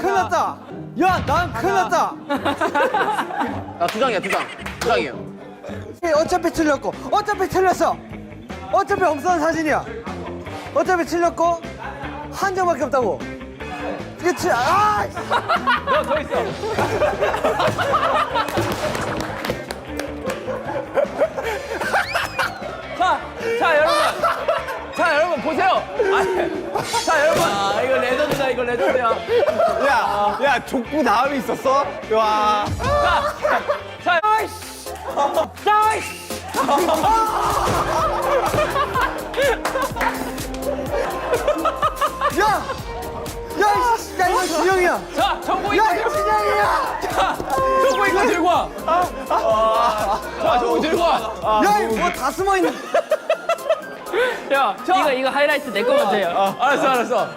큰일 났다. 야, 난 큰일 났다. 아, 두 장이야, 두 장. 두 장이에요. 어차피 틀렸고, 어차피 틀렸어. 어차피 없어진 사진이야. 어차피 틀렸고, 한 장밖에 없다고. 그치? 아! 너 더 있어. 자, 여러분. 자, 여러분, 보세요. 아니, 자, 여러분. 아, 이거 레전드다, 이거 레전드야. 야, 족구 다음이 있었어? 와. 자, 아이씨. 아이씨. 야! 야, 이씨, 야, 이거 진영이야. 자, 정보 야, 이거 이거 진영이야. 정보 이거 들고 와. 자, 정보 들고 와. 야, 이거 뭐 다 숨어 있는. 야, 이거 하이라이트 내 거 먼저 해요. 알았어.